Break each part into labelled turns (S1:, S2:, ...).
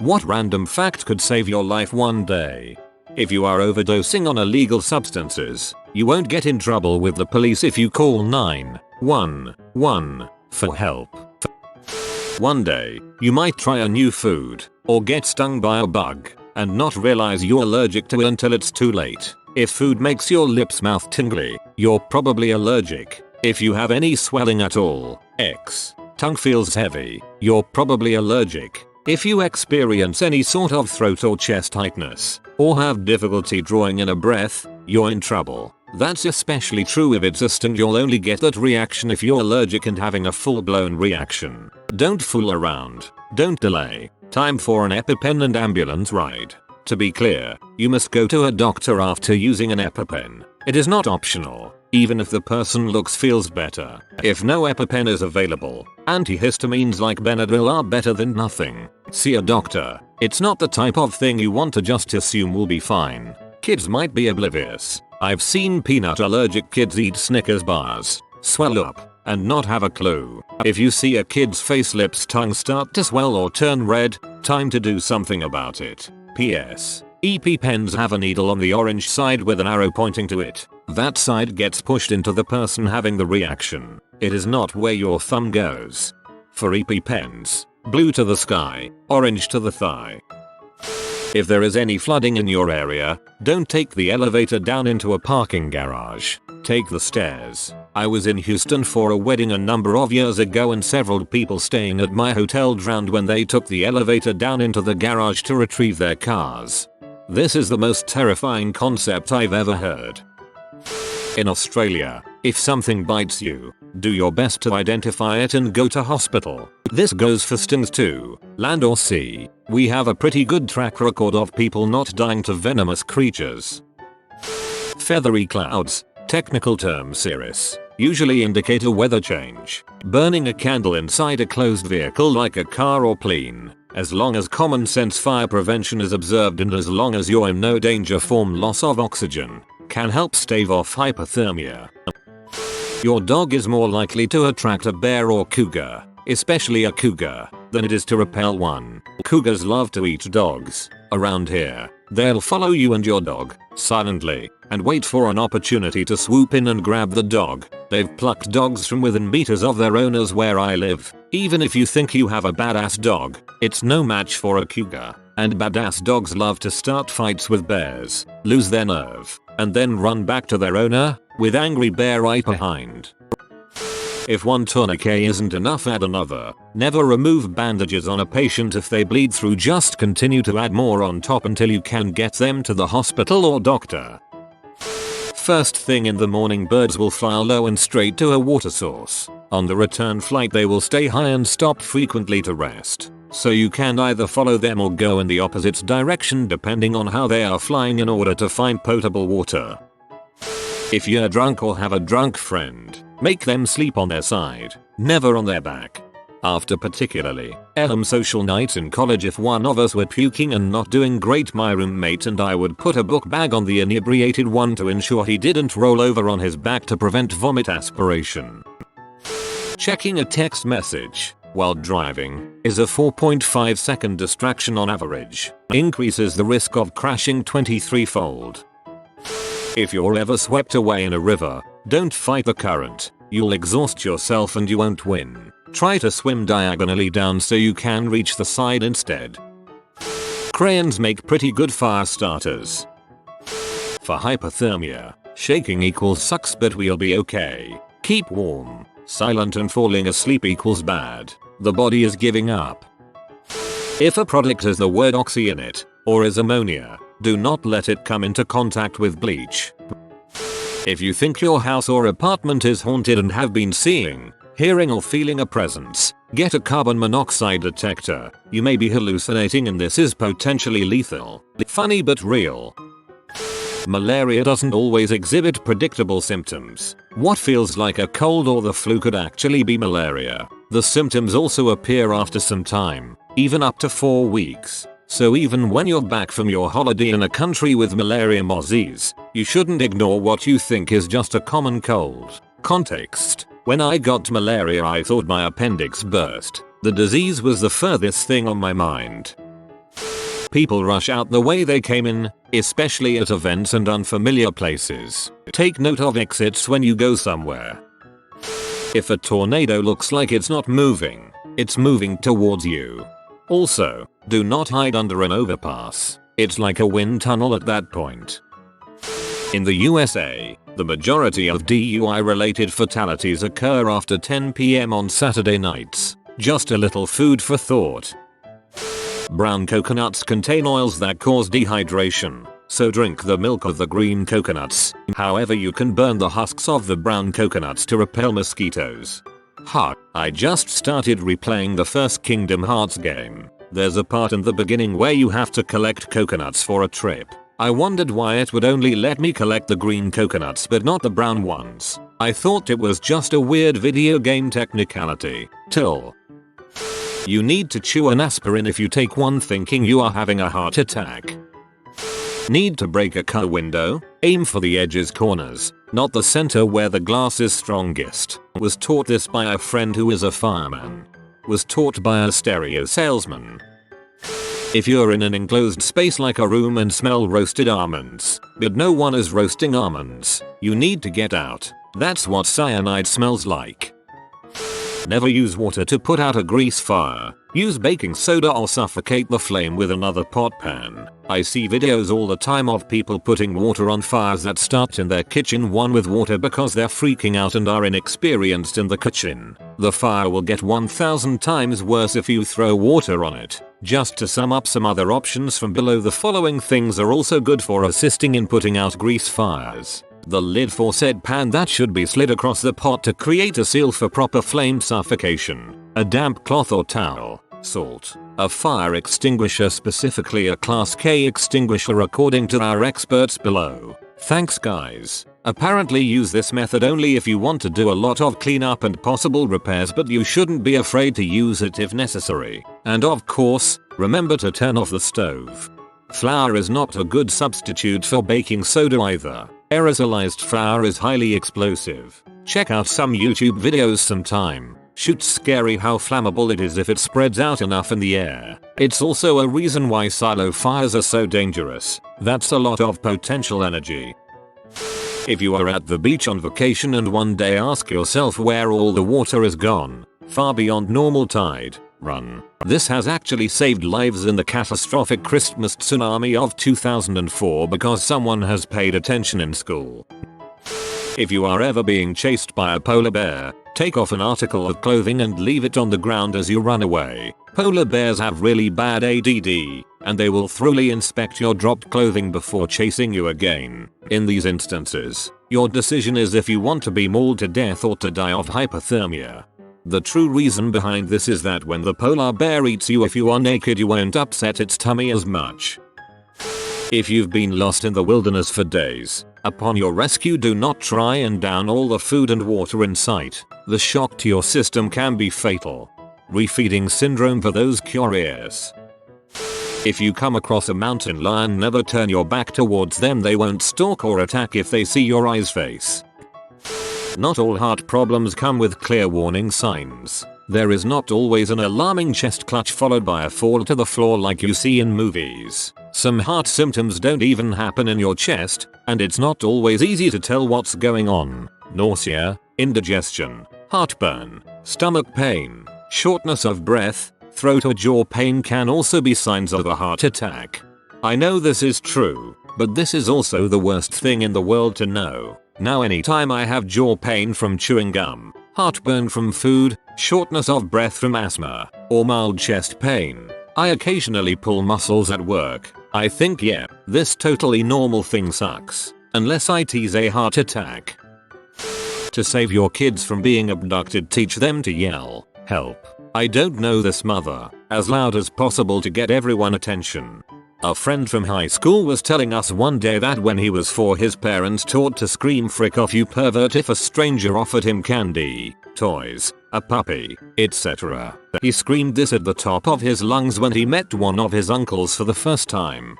S1: What random fact could save your life one day? If you are overdosing on illegal substances, you won't get in trouble with the police if you call 911 for help. One day, you might try a new food, or get stung by a bug, and not realize you're allergic to it until it's too late. If food makes your lips mouth tingly, you're probably allergic. If you have any swelling at all, tongue feels heavy, you're probably allergic. If you experience any sort of throat or chest tightness, or have difficulty drawing in a breath, you're in trouble. That's especially true if it's a sting. You'll only get that reaction if you're allergic and having a full-blown reaction. Don't fool around. Don't delay. Time for an EpiPen and ambulance ride. To be clear, you must go to a doctor after using an EpiPen. It is not optional, even if the person feels better. If no EpiPen is available, antihistamines like Benadryl are better than nothing. See a doctor. It's not the type of thing you want to just assume will be fine. Kids might be oblivious. I've seen peanut allergic kids eat Snickers bars, swell up, and not have a clue. If you see a kid's face, lips, tongue start to swell or turn red, time to do something about it. PS. EpiPens have a needle on the orange side with an arrow pointing to it. That side gets pushed into the person having the reaction. It is not where your thumb goes. For EpiPens, blue to the sky, orange to the thigh. If there is any flooding in your area, don't take the elevator down into a parking garage. Take the stairs. I was in Houston for a wedding a number of years ago and several people staying at my hotel drowned when they took the elevator down into the garage to retrieve their cars. This is the most terrifying concept I've ever heard. In Australia, if something bites you, do your best to identify it and go to hospital. This goes for stings too, land or sea. We have a pretty good track record of people not dying to venomous creatures. Feathery clouds, technical term cirrus, usually indicate a weather change. Burning a candle inside a closed vehicle like a car or plane, as long as common sense fire prevention is observed and as long as you're in no danger from loss of oxygen, can help stave off hypothermia. Your dog is more likely to attract a bear or cougar, especially a cougar, than it is to repel one. Cougars love to eat dogs. Around here, they'll follow you and your dog, silently, and wait for an opportunity to swoop in and grab the dog. They've plucked dogs from within meters of their owners where I live. Even if you think you have a badass dog, it's no match for a cougar. And badass dogs love to start fights with bears, lose their nerve, and then run back to their owner, with angry bear right behind. If one tourniquet isn't enough, add another. Never remove bandages on a patient if they bleed through, just continue to add more on top until you can get them to the hospital or doctor. First thing in the morning, birds will fly low and straight to a water source. On the return flight they will stay high and stop frequently to rest. So you can either follow them or go in the opposite direction depending on how they are flying in order to find potable water. If you're drunk or have a drunk friend, make them sleep on their side, never on their back. After particularly social nights in college, if one of us were puking and not doing great, my roommate and I would put a book bag on the inebriated one to ensure he didn't roll over on his back to prevent vomit aspiration. Checking a text message while driving is a 4.5 second distraction on average. Increases the risk of crashing 23-fold. If you're ever swept away in a river, don't fight the current. You'll exhaust yourself and you won't win. Try to swim diagonally down so you can reach the side instead. Crayons make pretty good fire starters. For hypothermia, shaking equals sucks but we'll be okay. Keep warm. Silent and falling asleep equals bad. The body is giving up. If a product has the word oxy in it, or is ammonia, do not let it come into contact with bleach. If you think your house or apartment is haunted and have been seeing, hearing or feeling a presence, get a carbon monoxide detector. You may be hallucinating and this is potentially lethal. Funny but real. Malaria doesn't always exhibit predictable symptoms. What feels like a cold or the flu could actually be malaria. The symptoms also appear after some time, even up to 4 weeks. So even when you're back from your holiday in a country with malaria mozzies, you shouldn't ignore what you think is just a common cold. Context: when I got malaria I thought my appendix burst. The disease was the furthest thing on my mind. people rush out the way they came in, especially at events and unfamiliar places. Take note of exits when you go somewhere. If a tornado looks like it's not moving, it's moving towards you. Also, do not hide under an overpass. It's like a wind tunnel at that point. In the USA, the majority of DUI-related fatalities occur after 10 p.m. on Saturday nights. Just a little food for thought. Brown coconuts contain oils that cause dehydration, so drink the milk of the green coconuts. However, you can burn the husks of the brown coconuts to repel mosquitoes. I just started replaying the first Kingdom Hearts game. There's a part in the beginning where you have to collect coconuts for a trip. I wondered why it would only let me collect the green coconuts but not the brown ones. I thought it was just a weird video game technicality. Till you need to chew an aspirin if you take one thinking you are having a heart attack. Need to break a car window? Aim for the edges corners, not the center where the glass is strongest. Was taught this by a friend who is a fireman. Was taught by a stereo salesman. If you're in an enclosed space like a room and smell roasted almonds, but no one is roasting almonds, you need to get out. That's what cyanide smells like. Never use water to put out a grease fire. Use baking soda or suffocate the flame with another pot pan. I see videos all the time of people putting water on fires that start in their kitchen one with water because they're freaking out and are inexperienced in the kitchen. The fire will get 1,000 times worse if you throw water on it. Just to sum up some other options from below, the following things are also good for assisting in putting out grease fires. The lid for said pan that should be slid across the pot to create a seal for proper flame suffocation. A damp cloth or towel. Salt. A fire extinguisher, specifically a Class K extinguisher according to our experts below. Thanks guys. Apparently use this method only if you want to do a lot of cleanup and possible repairs, but you shouldn't be afraid to use it if necessary. And of course, remember to turn off the stove. Flour is not a good substitute for baking soda either. Aerosolized flour is highly explosive. Check out some YouTube videos sometime. Shoots scary how flammable it is if it spreads out enough in the air. It's also a reason why silo fires are so dangerous. That's a lot of potential energy. If you are at the beach on vacation and one day ask yourself where all the water is gone, far beyond normal tide, run. This has actually saved lives in the catastrophic Christmas tsunami of 2004 because someone has paid attention in school. If you are ever being chased by a polar bear, take off an article of clothing and leave it on the ground as you run away. Polar bears have really bad ADD, and they will thoroughly inspect your dropped clothing before chasing you again. In these instances, your decision is if you want to be mauled to death or to die of hypothermia. The true reason behind this is that when the polar bear eats you, if you are naked, you won't upset its tummy as much. If you've been lost in the wilderness for days, upon your rescue do not try and down all the food and water in sight. The shock to your system can be fatal. Refeeding syndrome for those curious. If you come across a mountain lion, never turn your back towards them. They won't stalk or attack if they see your eyes face. Not all heart problems come with clear warning signs. There is not always an alarming chest clutch followed by a fall to the floor like you see in movies. Some heart symptoms don't even happen in your chest, and it's not always easy to tell what's going on. Nausea, indigestion, heartburn, stomach pain, shortness of breath, throat or jaw pain can also be signs of a heart attack. I know this is true, but this is also the worst thing in the world to know. Now anytime I have jaw pain from chewing gum, heartburn from food, shortness of breath from asthma, or mild chest pain, I occasionally pull muscles at work. I think yeah, this totally normal thing sucks. Unless I tease a heart attack. To save your kids from being abducted, teach them to yell, "Help, I don't know this mother," as loud as possible to get everyone attention. A friend from high school was telling us one day that when he was 4 his parents taught to scream "Frick off you pervert" if a stranger offered him candy, toys, a puppy, etc. He screamed this at the top of his lungs when he met one of his uncles for the first time.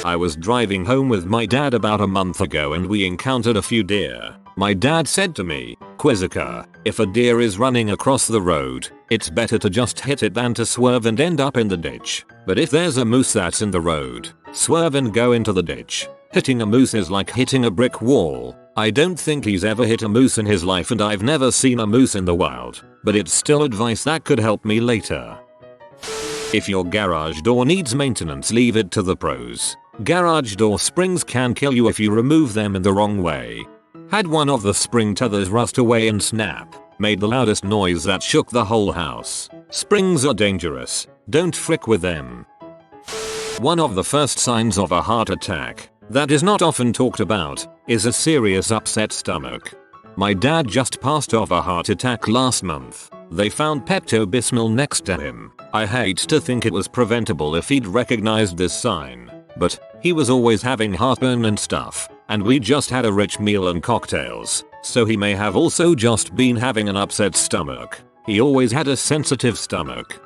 S1: I was driving home with my dad about a month ago and we encountered a few deer. My dad said to me, "Quizzica, If a deer is running across the road, it's better to just hit it than to swerve and end up in the ditch. But if there's a moose that's in the road, swerve and go into the ditch. Hitting a moose is like hitting a brick wall. I don't think he's ever hit a moose in his life and I've never seen a moose in the wild, but it's still advice that could help me later. If your garage door needs maintenance, leave it to the pros. Garage door springs can kill you if you remove them in the wrong way. Had one of the spring tethers rust away and snap. Made the loudest noise that shook the whole house. Springs are dangerous. Don't frick with them. One of the first signs of a heart attack, that is not often talked about, is a serious upset stomach. My dad just passed off a heart attack last month. They found Pepto-Bismol next to him. I hate to think it was preventable if he'd recognized this sign. But he was always having heartburn and stuff, and we just had a rich meal and cocktails, so he may have also just been having an upset stomach. He always had a sensitive stomach.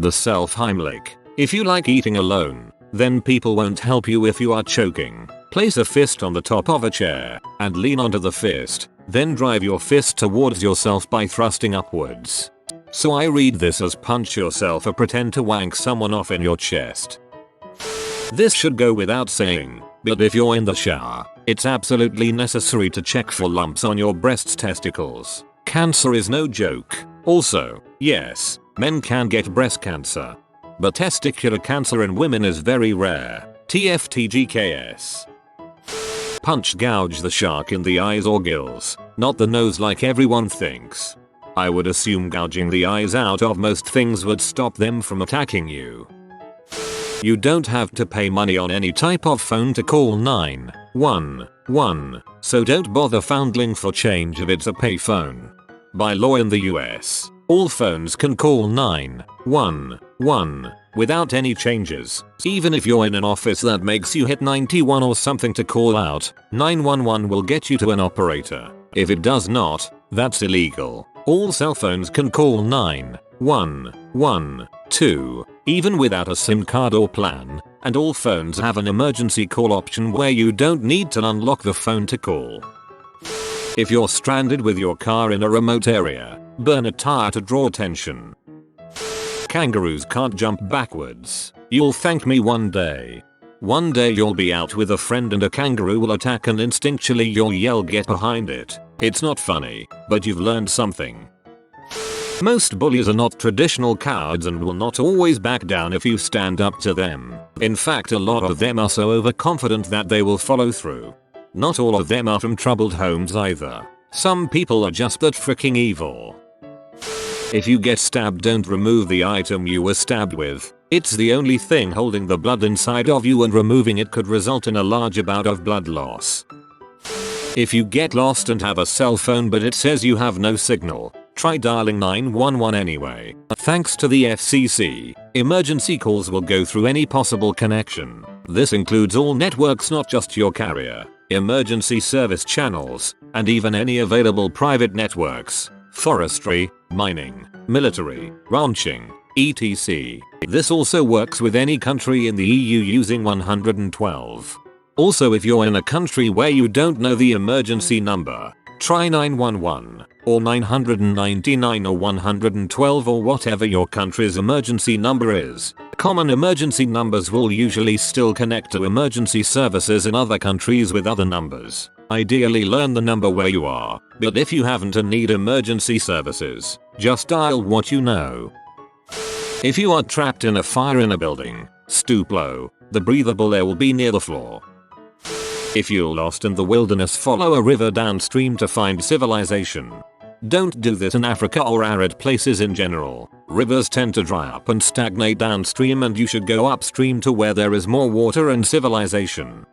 S1: The Self Heimlich. If you like eating alone, then people won't help you if you are choking. Place a fist on the top of a chair and lean onto the fist, then drive your fist towards yourself by thrusting upwards. So I read this as punch yourself or pretend to wank someone off in your chest. This should go without saying, but if you're in the shower, it's absolutely necessary to check for lumps on your breast's testicles. Cancer is no joke. Also, yes, men can get breast cancer, but testicular cancer in women is very rare. TFTGKS. Punch gouge the shark in the eyes or gills, not the nose like everyone thinks. I would assume gouging the eyes out of most things would stop them from attacking you. You don't have to pay money on any type of phone to call 911, so don't bother foundling for change if it's a payphone. By law in the US, all phones can call 911 without any changes. Even if you're in an office that makes you hit 91 or something to call out, 911 will get you to an operator. If it does not, that's illegal. All cell phones can call 911 too, even without a SIM card or plan, and all phones have an emergency call option where you don't need to unlock the phone to call. If you're stranded with your car in a remote area, burn a tire to draw attention. Kangaroos can't jump backwards. You'll thank me one day. One day you'll be out with a friend and a kangaroo will attack and instinctually you'll yell, "Get behind it." It's not funny, but you've learned something. Most bullies are not traditional cowards and will not always back down if you stand up to them. In fact, a lot of them are so overconfident that they will follow through. Not all of them are from troubled homes either. Some people are just that freaking evil. If you get stabbed, don't remove the item you were stabbed with. It's the only thing holding the blood inside of you and removing it could result in a large amount of blood loss. If you get lost and have a cell phone but it says you have no signal, try dialing 911 anyway. Thanks to the FCC, emergency calls will go through any possible connection. This includes all networks, not just your carrier, emergency service channels, and even any available private networks, forestry, mining, military, ranching, etc. This also works with any country in the EU using 112. Also, if you're in a country where you don't know the emergency number, try 911 or 999 or 112 or whatever your country's emergency number is. Common emergency numbers will usually still connect to emergency services in other countries with other numbers. Ideally learn the number where you are, but if you haven't and need emergency services, just dial what you know. If you are trapped in a fire in a building, stoop low. The breathable air will be near the floor. If you're lost in the wilderness, follow a river downstream to find civilization. Don't do this in Africa or arid places in general. Rivers tend to dry up and stagnate downstream, and you should go upstream to where there is more water and civilization.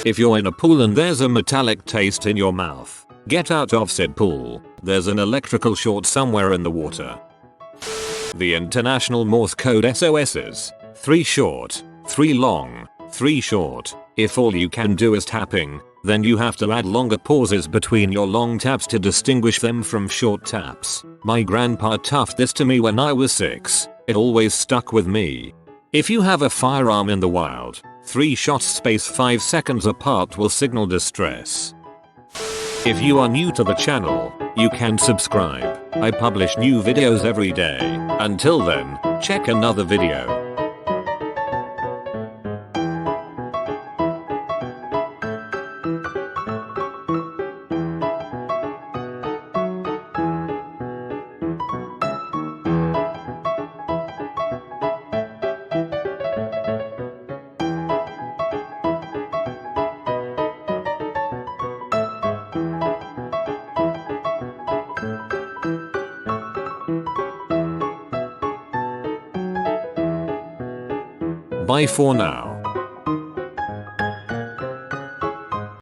S1: If you're in a pool and there's a metallic taste in your mouth, get out of said pool. There's an electrical short somewhere in the water. The International Morse Code SOSs. 3 short, 3 long, 3 short. If all you can do is tapping, then you have to add longer pauses between your long taps to distinguish them from short taps. My grandpa taught this to me when I was 6. It always stuck with me. If you have a firearm in the wild, 3 shots spaced 5 seconds apart will signal distress. If you are new to the channel, you can subscribe. I publish new videos every day. Until then, check another video. Bye for now.